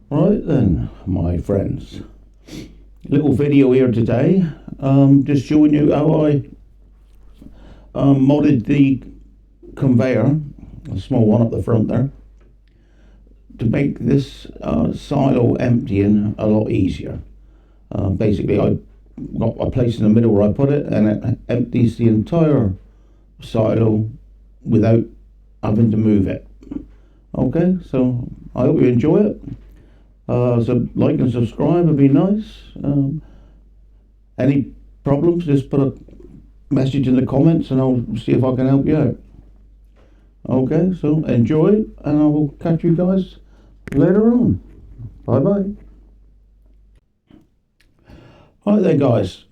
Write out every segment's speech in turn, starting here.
Right then, my friends, little video here today, just showing you how I modded the conveyor, a small one up the front there, to make this silo emptying a lot easier. Basically, I got a place in the middle where I put it, and it empties the entire silo without having to move it. Okay, so I hope you enjoy it. So like and subscribe would be nice. Any problems, just put a message in the comments and I'll see if I can help you out. Okay, so enjoy, and I will catch you guys later on. Bye bye. Alright then guys,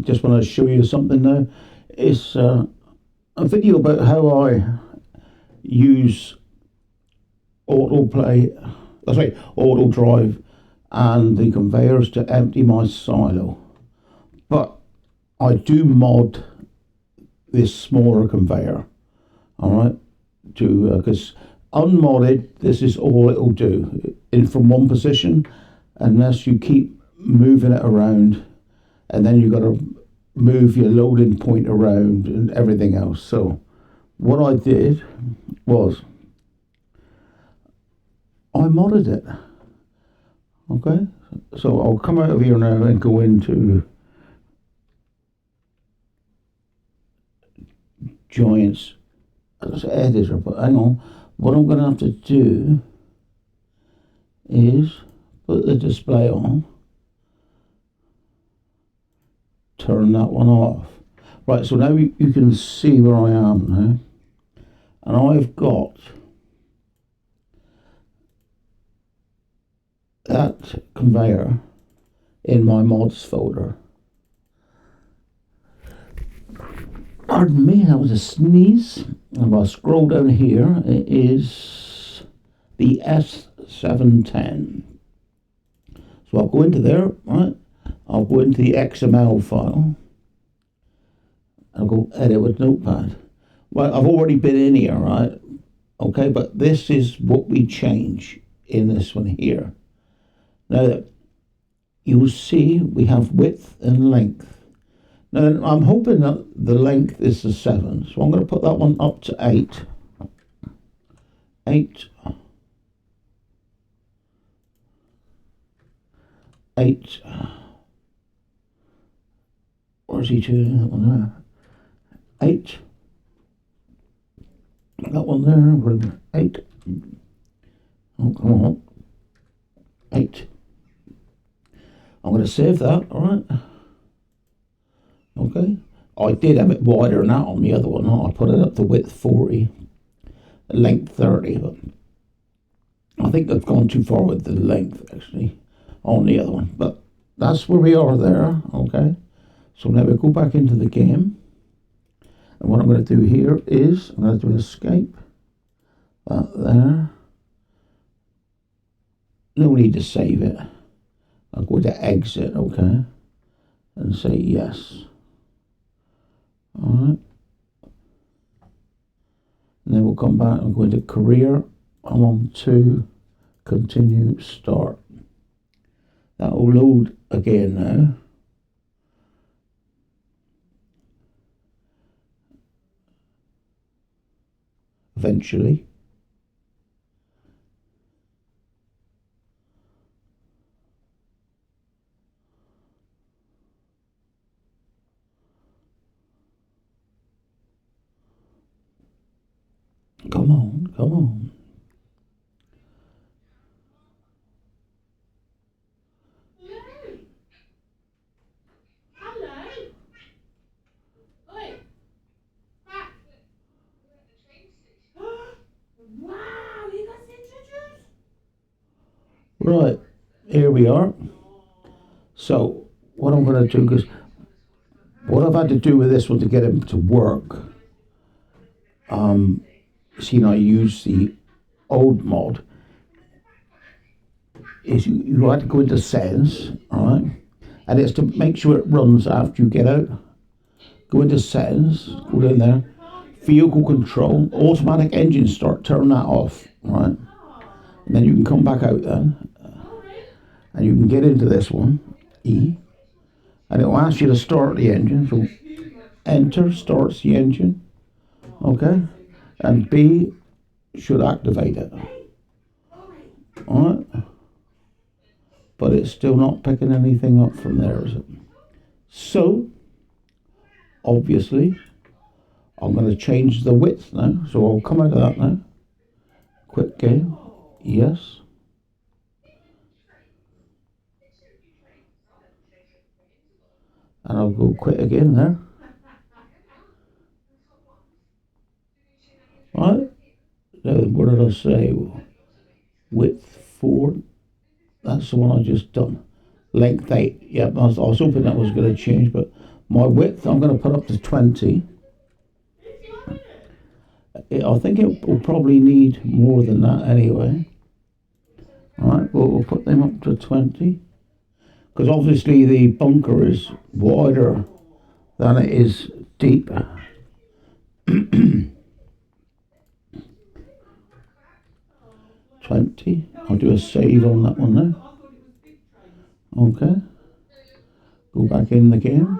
just want to show you something now. It's a video about how I use auto drive and the conveyors to empty my silo. But I do mod this smaller conveyor, alright, because unmodded, this is all it'll do, in from one position, unless you keep moving it around, and then you've got to move your loading point around and everything else. So what I did was I modded it. Okay, so I'll come out of here now and go into Giants as editor, but hang on, what I'm going to have to do is put the display on, turn that one off. Right, so now you can see where I am now, and I've got that conveyor in my mods folder. Pardon me, that was a sneeze. And if I scroll down here, it is the S710. So I'll go into there, right? I'll go into the XML file. I'll go edit with Notepad. Well, I've already been in here, right? Okay, but this is what we change in this one here. Now, you'll see we have width and length. Now, I'm hoping that the length is the 7, so I'm going to put that one up to 8. 8. 8. Where's he doing? That one there. 8. That one there. 8. Oh, come on. 8. I'm going to save that, alright? Okay. I did have it wider than that on the other one. I put it up to width 40, length 30, but I think I've gone too far with the length, actually, on the other one. But that's where we are there, okay? So now we go back into the game. And what I'm going to do here is, I'm going to do escape. That there. No need to save it. I'll go to exit, okay, and say yes. Alright. And then we'll come back and go into career. I'm on to continue start. That will load again now. Eventually. Come on, come on. Hello. Oi. Back. Wow, you got introduced? Right, here we are. So, what I'm going to do, because what I've had to do with this one to get him to work, see, I use the old mod, is you had to go into settings, alright, and it's to make sure it runs after you get out. Go into settings, go down there, vehicle control, automatic engine start, turn that off, right, and then you can come back out then, and you can get into this one, E, and it will ask you to start the engine. So enter starts the engine, okay, and B should activate it. Alright, but it's still not picking anything up from there, is it? So obviously I'm going to change the width now, so I'll come out of that now. Quit game, yes. And I'll go quit again there. Right, now what did I say? Width 4, that's the one I just done. Length 8, yeah, I was hoping that was going to change, but my width I'm going to put up to 20. I think it will probably need more than that anyway. Alright, but we'll put them up to 20. Because obviously the bunker is wider than it is deep. 20. I'll do a save on that one now. Okay. Go back in the game.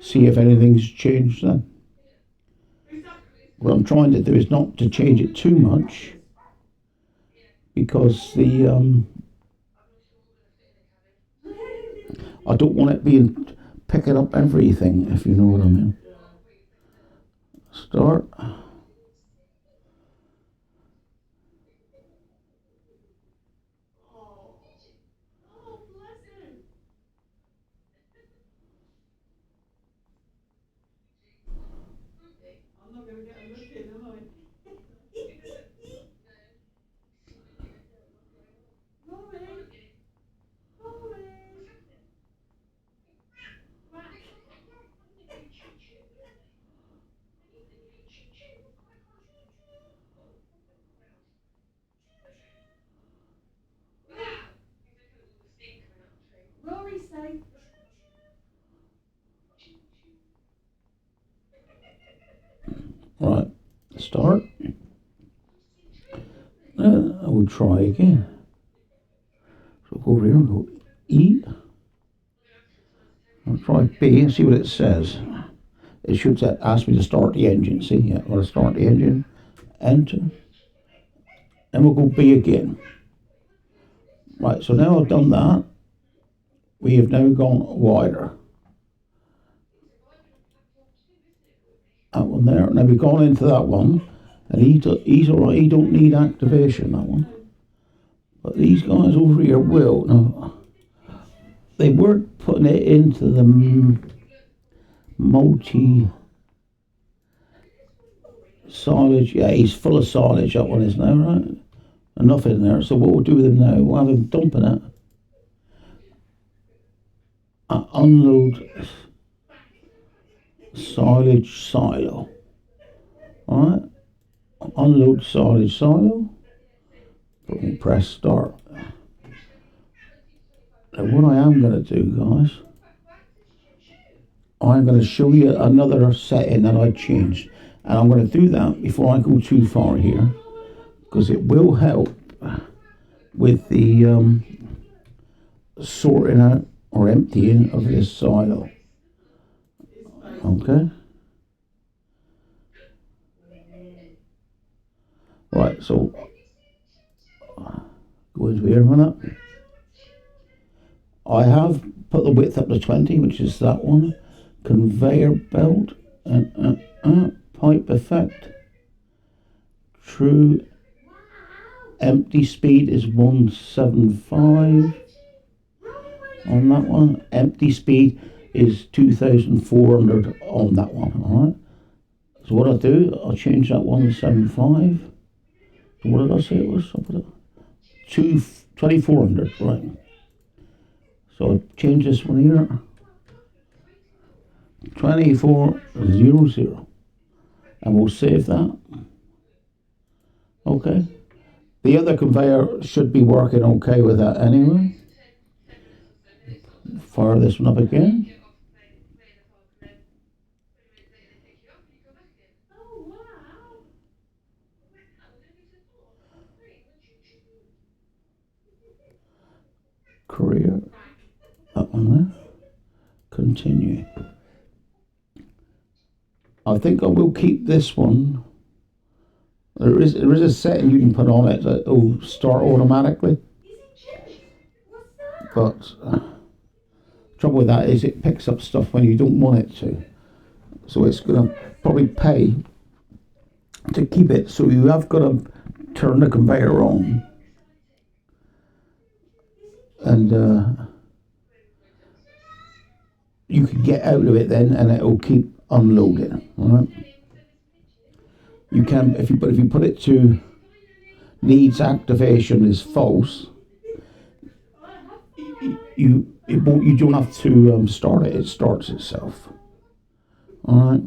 See if anything's changed then. What I'm trying to do is not to change it too much, because the I don't want it being picking up everything, if you know what I mean. Start. I'm not going to get a look in, am I? Rory say. Right, start. I will try again. So go over here and go E. I'll try B and see what it says. It should say, ask me to start the engine. See, yeah, I'll start the engine. Enter. And we'll go B again. Right, so now I've done that. We have now gone wider. That one there. Now we've gone into that one. And he's alright, he don't need activation, that one. But these guys over here will. Now, they weren't putting it into the multi silage. Yeah, he's full of silage, that one is now, right? Enough in there. So what we'll do with him now, we'll have him dumping it. Unload silage silo. Alright. Unload silage silo. We'll press start. Now what I am going to do, guys, I'm going to show you another setting that I changed. And I'm going to do that before I go too far here, because it will help with the sorting out or emptying of this silo. Okay. Right, so go into here a minute. I have put the width up to 20, which is that one. Conveyor belt. Pipe effect. True empty speed is 175 on that one. Empty speed is 2,400 on that one. Alright. So what I'll do, I'll change that 175. What did I say it was? I'll put it 2,400, right. So I'll change this one here. 2400. And we'll save that. Okay. The other conveyor should be working okay with that anyway. Fire this one up again. career. That one there. Continue. I think I will keep this one. There is a setting you can put on it that will start automatically. But trouble with that is it picks up stuff when you don't want it to. So it's going to probably pay to keep it. So you have got to turn the conveyor on. And you can get out of it then, and it will keep unloading. All right. You can if you put it to needs activation is false. You don't have to start it. It starts itself. All right.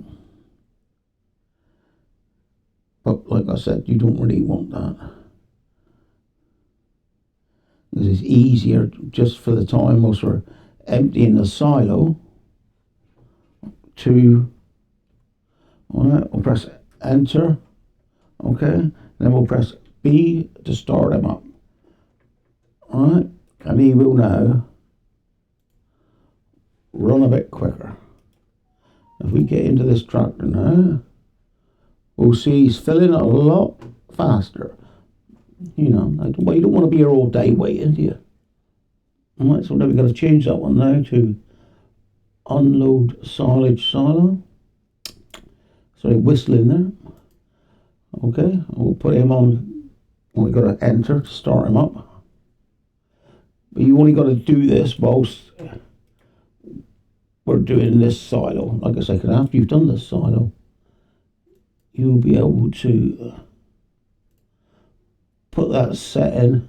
But like I said, you don't really want that. Because it's easier just for the time whilst we're emptying the silo to, all right, we'll press enter, okay, then we'll press B to start him up, all right, and he will now run a bit quicker. If we get into this tractor now, we'll see he's filling a lot faster. You know, you don't want to be here all day waiting, do you? All right, so now we've got to change that one now to unload silage silo. Sorry, whistling there. Okay, we'll put him on. We've got to enter to start him up. But you only got to do this whilst we're doing this silo. Like I say, because after you've done this silo, you'll be able to put that setting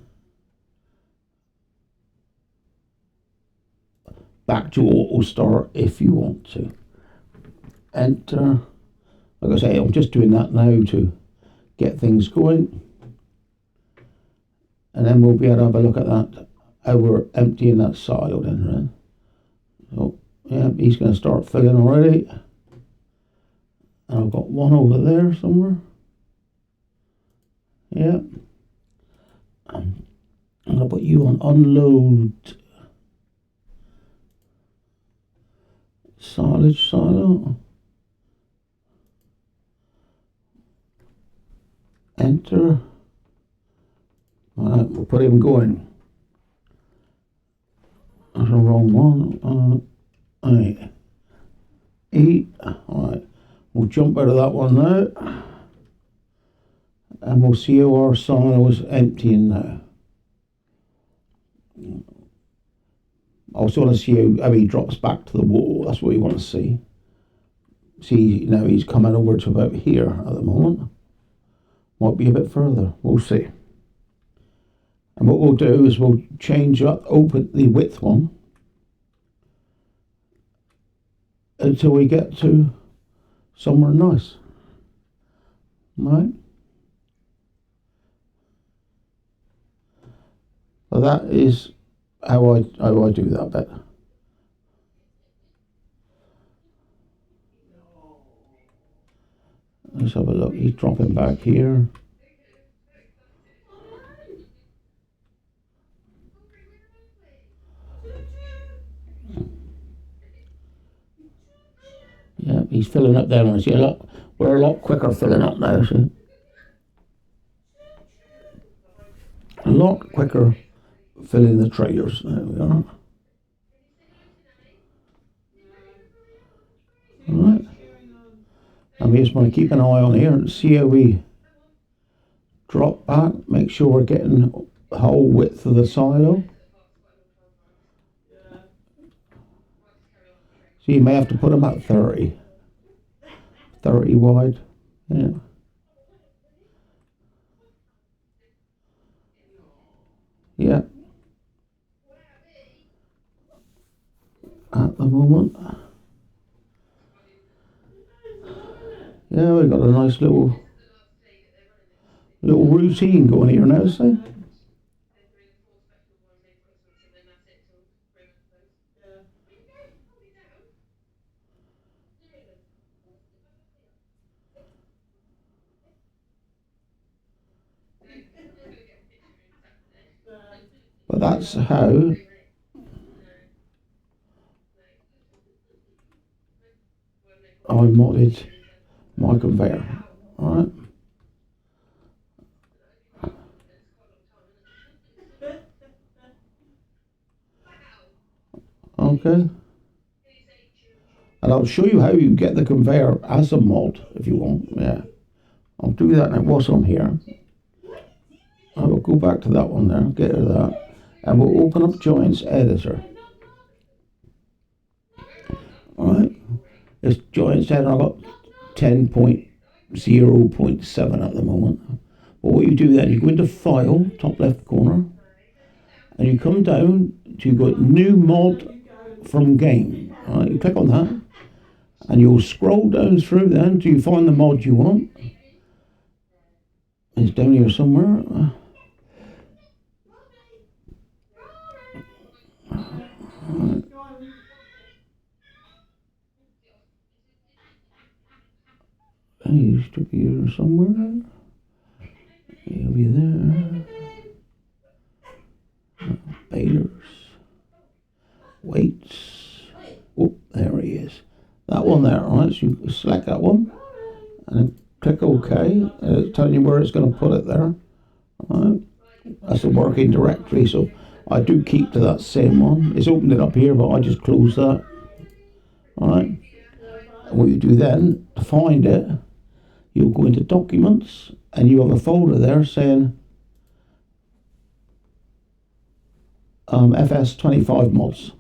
back to auto start if you want to. Enter. Like I say, I'm just doing that now to get things going. And then we'll be able to have a look at that, how we're emptying that silo then, right? So, yeah, he's going to start filling already. And I've got one over there somewhere. Yeah. I'm going to put you on unload silage silo. Enter. Alright, we'll put him going. That's the wrong one. Alright. E. Alright. We'll jump out of that one now. And we'll see how our silo is emptying now. I also want to see how he drops back to the wall. That's what we want to see. See, now he's coming over to about here at the moment. Might be a bit further. We'll see. And what we'll do is we'll change up, open the width one until we get to somewhere nice. Right? So that is how I do that bit. Let's have a look. He's dropping back here. Yeah, he's filling up there. See, we're a lot quicker filling up now. See, a lot quicker filling the trailers. There we are. All right. And we just want to keep an eye on here and see how we drop back. Make sure we're getting the whole width of the silo. So you may have to put them at 30. 30 wide. Yeah. Yeah. At the moment. Yeah, we've got a nice little routine going here now, see? But that's how modded my conveyor. Alright. Okay. And I'll show you how you get the conveyor as a mod if you want. Yeah. I'll do that now whilst I'm here. I will go back to that one there, get rid of that. And we'll open up Giant's Editor. Alright. It's Giant's Editor. I've got 10.0.7 at the moment. But what you do then, you go into File, top left corner, and you come down to go New Mod from Game. Alright, you click on that, and you'll scroll down through then until you find the mod you want. It's down here somewhere. Right. It used to be here somewhere. He'll be there. Balers. Weights. Oh, there he is. That one there, right? So you select that one and then click OK. And it's telling you where it's going to put it there. Right. That's a working directory, so I do keep to that same one. It's opened it up here, but I just close that. Alright. And what you do then, to find it, you'll go into Documents, and you have a folder there saying FS25 mods.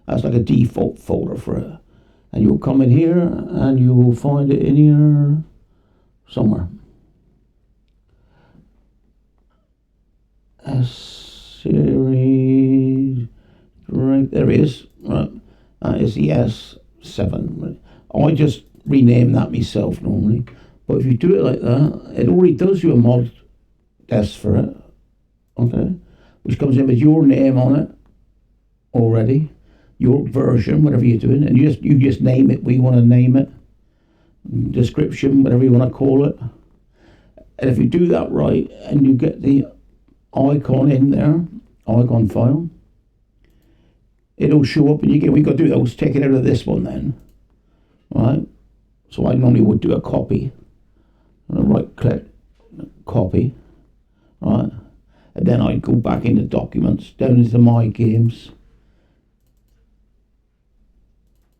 That's like a default folder for it. And you'll come in here, and you'll find it in here somewhere. Series, right, there it is. Right, that is the S7. I just rename that myself normally, but if you do it like that, it already does you a mod test for it, okay, which comes in with your name on it already, your version, whatever you're doing, and you just name it what you want to name it, description, whatever you want to call it, and if you do that right, and you get the icon in there, icon file, it'll show up, and we got to do those, take it out of this one then, right? So I normally would do a copy, and right click, copy, right? And then I'd go back into Documents, down into My Games,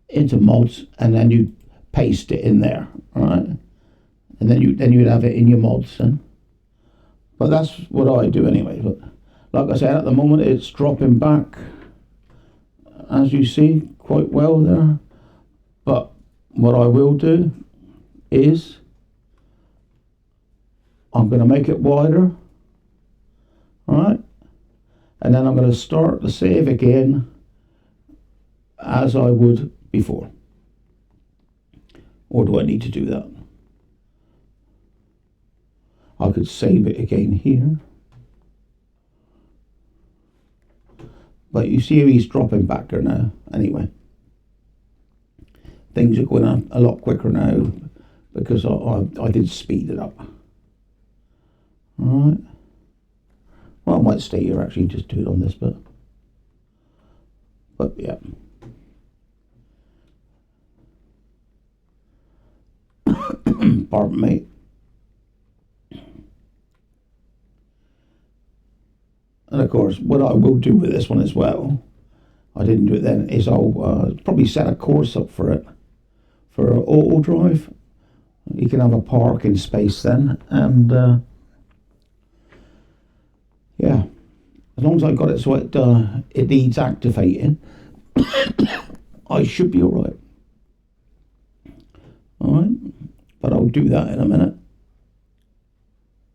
into Mods, and then you paste it in there, right? And then you'd have it in your mods then. But that's what I do anyway. But like I said, at the moment it's dropping back, as you see, quite well there. But what I will do is I'm going to make it wider, alright? And then I'm going to start the save again as I would before. Or do I need to do that? I could save it again here. But you see how he's dropping back there now, anyway. Things are going on a lot quicker now because I did speed it up. Alright. Well, I might stay here actually and just do it on this bit. But yeah. Pardon me. And of course, what I will do with this one as well, I didn't do it then, is I'll probably set a course up for it, for auto drive. You can have a parking space then, and yeah, as long as I got it so it needs activating, I should be alright. Alright, but I'll do that in a minute,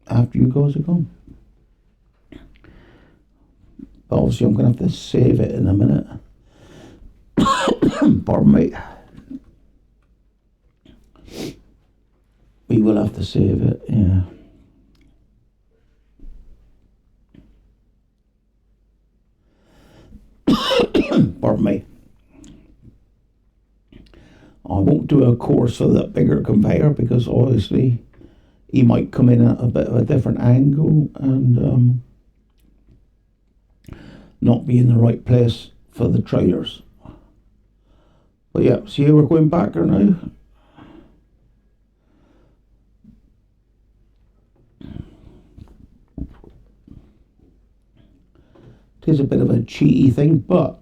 after you guys are gone. Obviously, I'm going to have to save it in a minute. Pardon me. We will have to save it, yeah. Pardon me. I won't do a course for that bigger conveyor because obviously he might come in at a bit of a different angle and not be in the right place for the trailers. But yeah, see how we're going back there now? It is a bit of a cheaty thing, but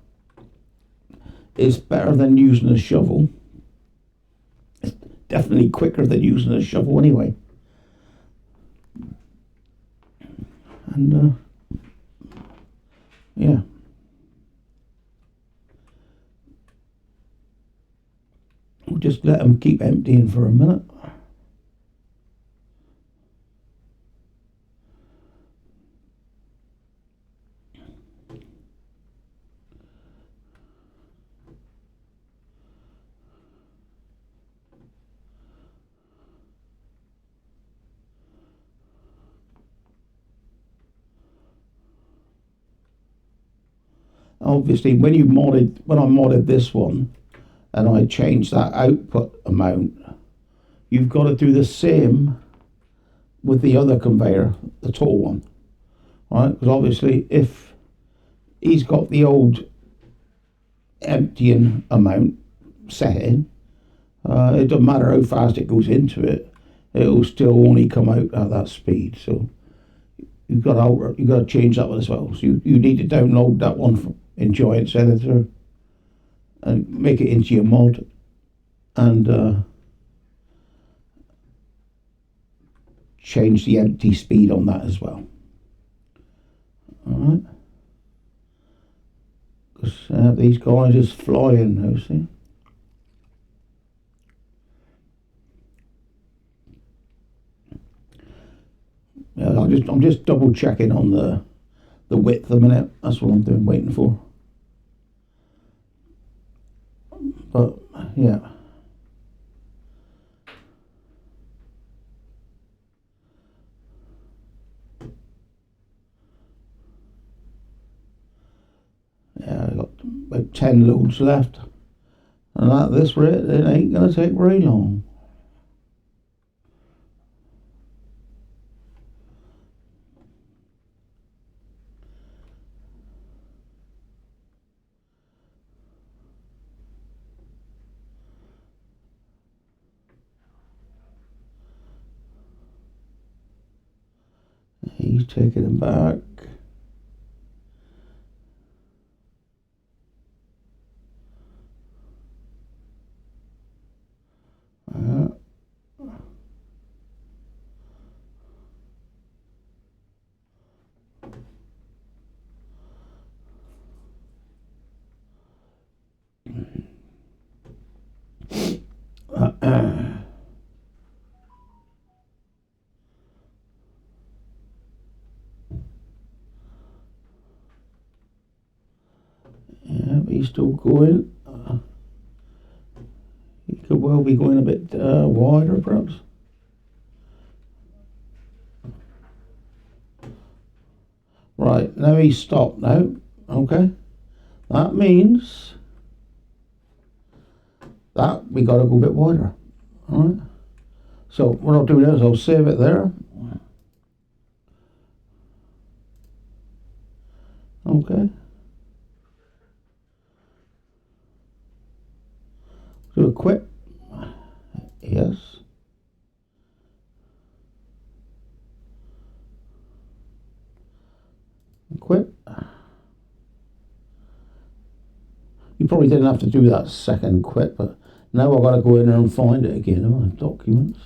it's better than using a shovel. It's definitely quicker than using a shovel anyway. And yeah. We'll just let them keep emptying for a minute. Obviously, when I modded this one and I changed that output amount, you've got to do the same with the other conveyor, the tall one, right? Because obviously, if he's got the old emptying amount set in, it doesn't matter how fast it goes into it, it'll still only come out at that speed. So you've got to change that one as well. So you need to download that one from Giants Editor and make it into your mod, and change the empty speed on that as well. Alright, because these guys is flying now, see. Yeah, I'm just double checking on the width a minute. That's what I'm doing, waiting for. But yeah. Yeah, I've got about 10 loads left. And at this rate, it ain't going to take very long. He's taking them back. Yeah, but he's still going. He could well be going a bit wider, perhaps. Right, now he's stopped now. Okay, that means that we got to go a bit wider. All right. So what I'll do now is I'll save it there. Okay. Do a quit. Yes. Quit. You probably didn't have to do that second quit, but now I've got to go in there and find it again. Oh, documents.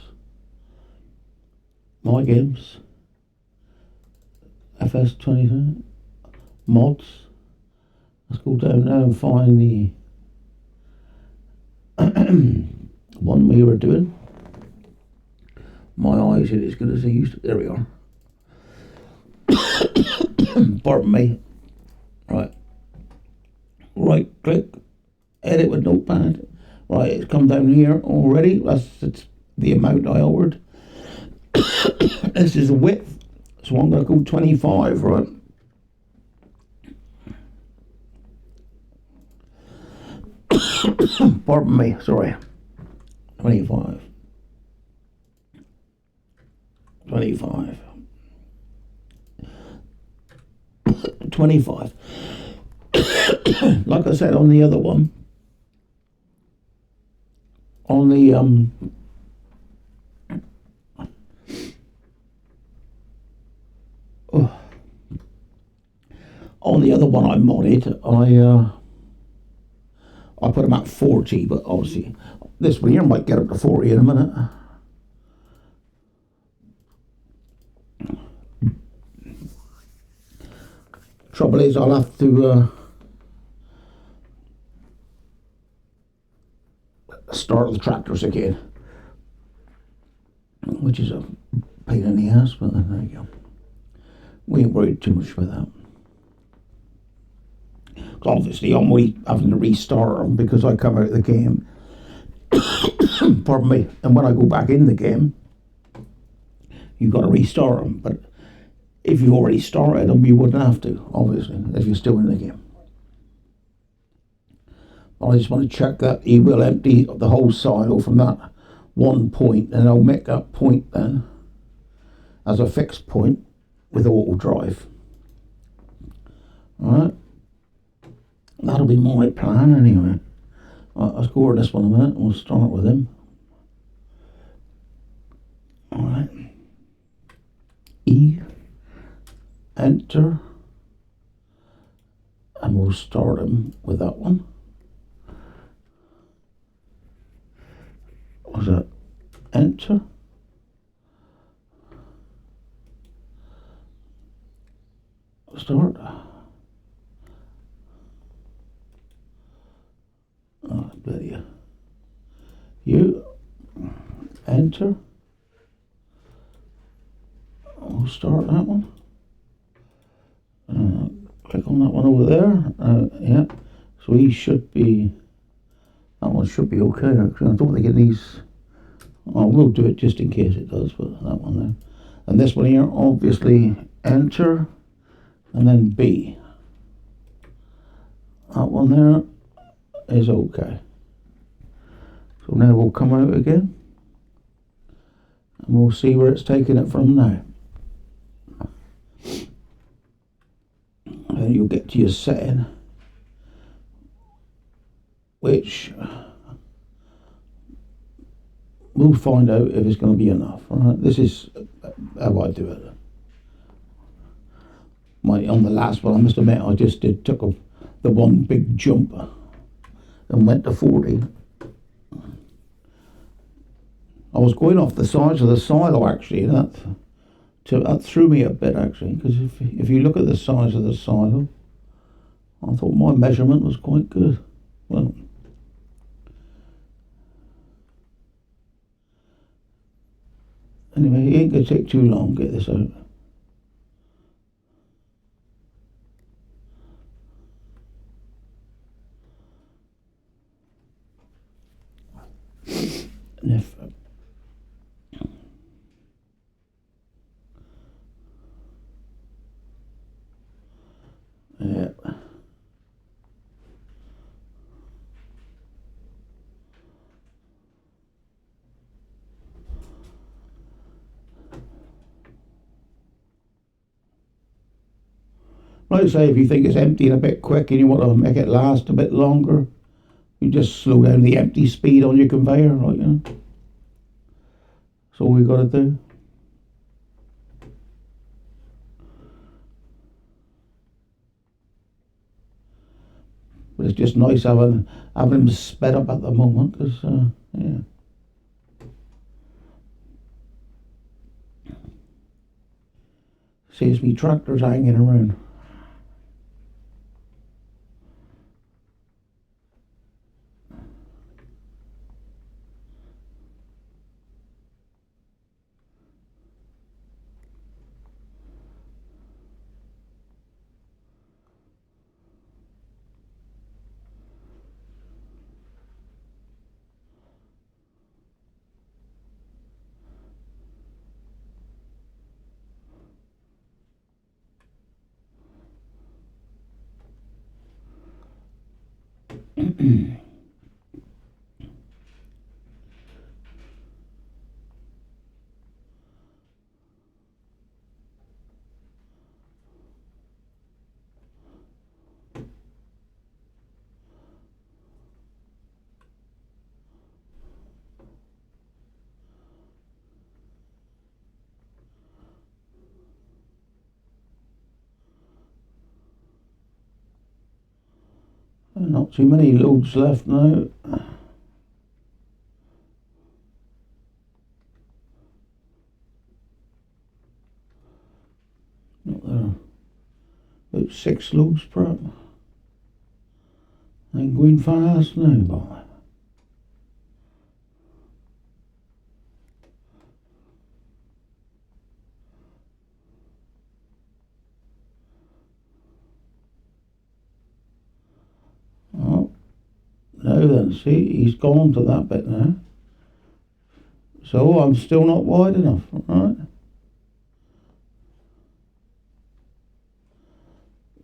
My games. FS25. Mods. Let's go down now and find the one we were doing. My eyes are as good as they used to. There we are. Pardon me. Right. Right click. Edit with notepad. Right, it's come down here already. That's the amount I ordered. This is the width. So I'm going to go 25, right? Pardon me, sorry. 25. 25. 25. Like I said on the other one, on the On the other one I modded, I put them at 40, but obviously this one here might get up to 40 in a minute. Trouble is, I'll have to start the tractors again, which is a pain in the ass, but there you go. We ain't worried too much about that. Obviously, I'm only having to restart them because I come out of the game. Pardon me. And when I go back in the game, you've got to restart them. But if you've already started them, you wouldn't have to, obviously, if you're still in the game. But I just want to check that he will empty the whole silo from that one point, and I'll make that point then as a fixed point with auto drive. Alright. That'll be my plan anyway. Right, let's go over this one a minute. We'll start with him. Alright. E. Enter. And we'll start him with that one. Was that enter? Start. Oh, I bet you enter. We'll start that one. Click on that one over there. Yeah. So he should be. That one should be okay. Actually, I don't think it needs. Oh, we'll do it just in case it does. But that one there, and this one here, obviously enter, and then B. That one there is okay. So now we'll come out again and we'll see where it's taking it from now. And you'll get to your setting, which we'll find out if it's going to be enough. Right? This is how I do it. On the last one, I must admit, I just took the one big jump and went to 40. I was going off the size of the silo actually. That threw me a bit actually, because if you look at the size of the silo, I thought my measurement was quite good. Well, anyway, it ain't going to take too long to get this out. And if yeah. Like I say, if you think it's emptying a bit quick and you want to make it last a bit longer, you just slow down the empty speed on your conveyor, right? You know? That's all we've got to do. But it's just nice having them sped up at the moment, because yeah. Saves me tractors hanging around. Not too many loads left now. Not there. About 6 loads perhaps. I'm going fast now, boy. Oh, now then, see, he's gone to that bit now. So I'm still not wide enough, right?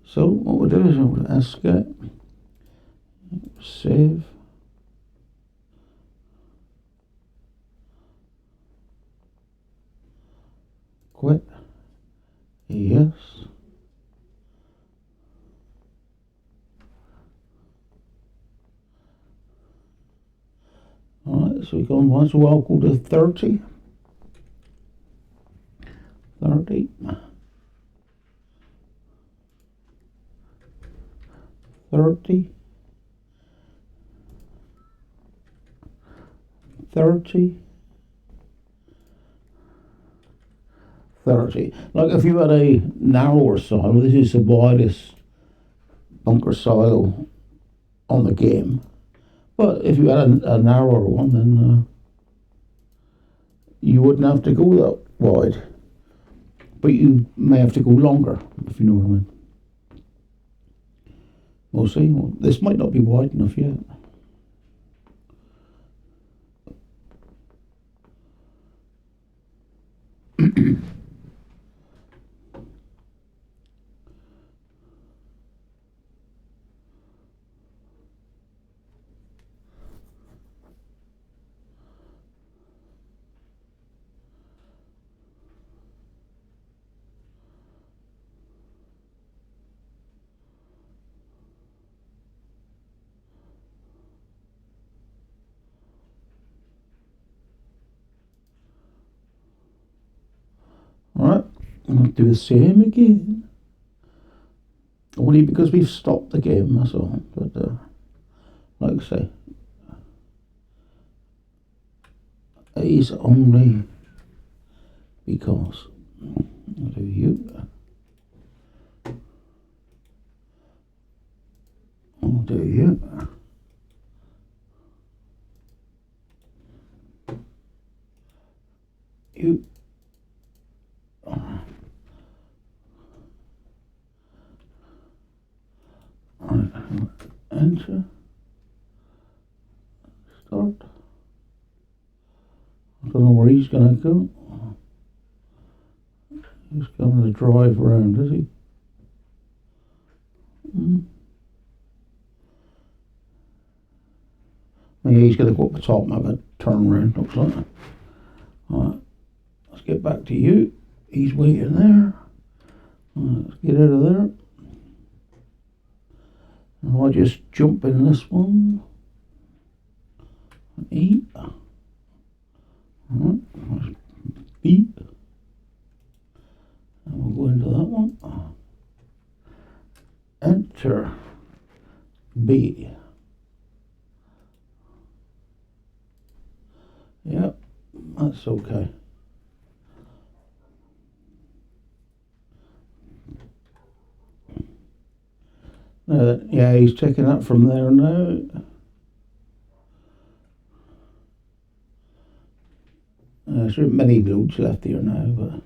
So what we'll do is we'll escape, save, quit, yes. Alright, so we've gone once, so I'll go to 30. 30. 30. 30. 30. Like if you had a narrower silo, this is the widest bunker silo on the game. But if you had a narrower one, then you wouldn't have to go that wide. But you may have to go longer, if you know what I mean. We'll see. Well, this might not be wide enough yet. Alright, I'm going to do the same again. Only because we've stopped the game, that's all. But, like I say, it's only because. I'll do you. I'll do you. You. Enter. Start. I don't know where he's going to go. He's going to drive around, is he? Yeah, he's going to go up the top and have a turn round, looks like. Alright, let's get back to you. He's waiting there. Alright, let's get out of there. And I'll just jump in this one. E. Alright, let's B. And we'll go into that one. Enter B. Yep, that's okay. Yeah, he's taking that from there now. There's many loads left here now, but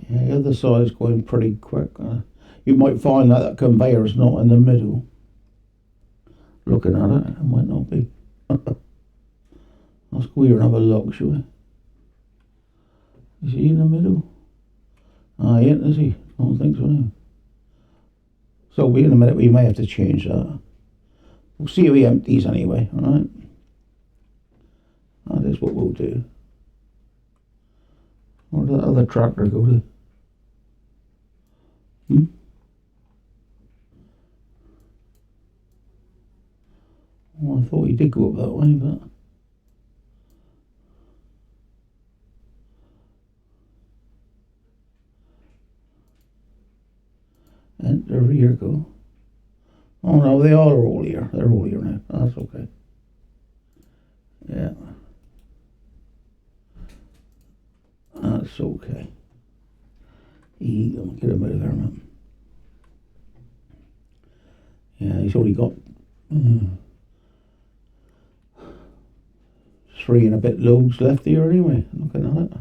yeah, the other side's going pretty quick. You might find that conveyor's not in the middle. Looking at it, it might not be. Let's go here and have a look, shall we? Is he in the middle? Ah, he ain't, is he? I don't think so, no. So in a minute we may have to change that. We'll see if he empties anyway, alright? That is what we'll do. Where did that other tractor go to? Well, I thought he did go up that way, but... Enter vehicle. Oh no, they all are all here. They're all here now. That's okay. Yeah. That's okay. Get him out of there now. Yeah, he's only got 3 and a bit loads left here anyway, looking at it.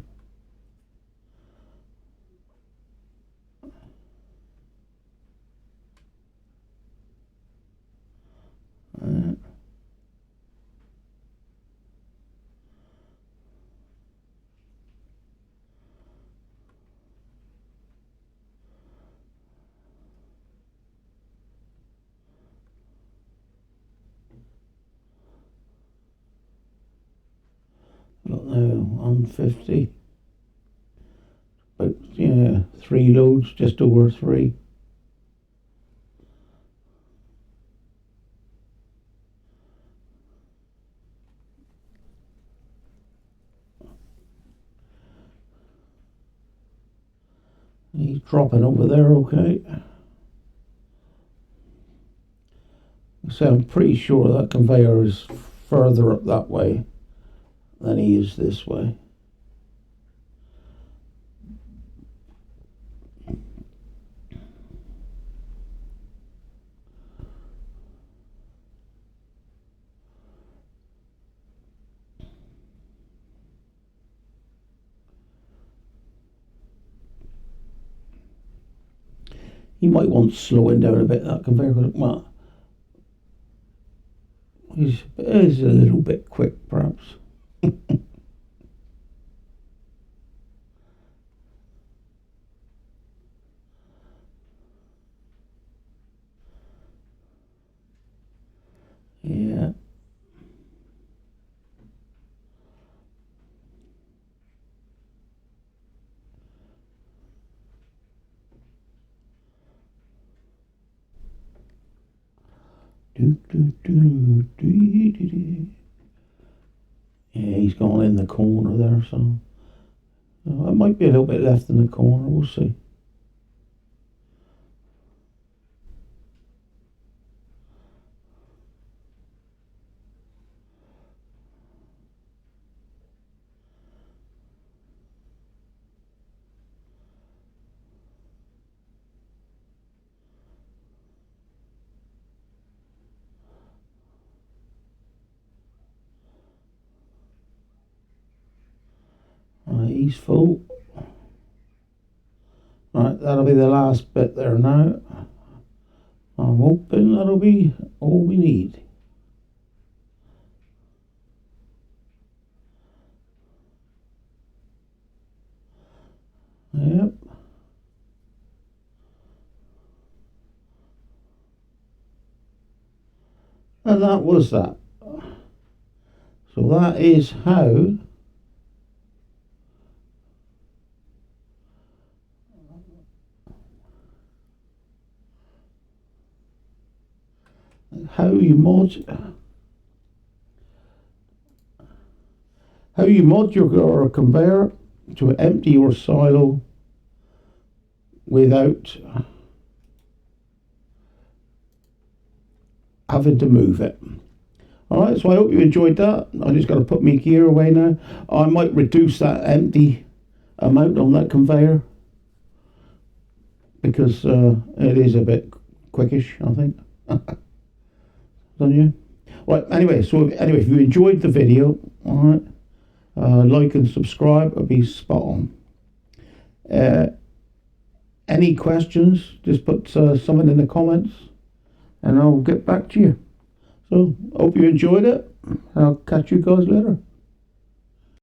Got now 150. But yeah, 3 loads, just over 3. He's dropping over there, okay. So I'm pretty sure that conveyor is further up that way than he is this way. You might want slowing down a bit, that conveyor, because, well, he's a little bit quick, perhaps. Yeah. Yeah, he's gone in the corner there, so it might be a little bit left in the corner, we'll see. Right, he's full. Right, that'll be the last bit there now. I'm hoping that'll be all we need. Yep. And that was that. So that is how you mod your conveyor to empty your silo without having to move it. Alright, so I hope you enjoyed that. I just got to put my gear away now. I might reduce that empty amount on that conveyor because it is a bit quickish, I think. Don't you? Right, anyway, if you enjoyed the video, alright, like and subscribe, it'll be spot on. Any questions, just put something in the comments and I'll get back to you. So, hope you enjoyed it. I'll catch you guys later.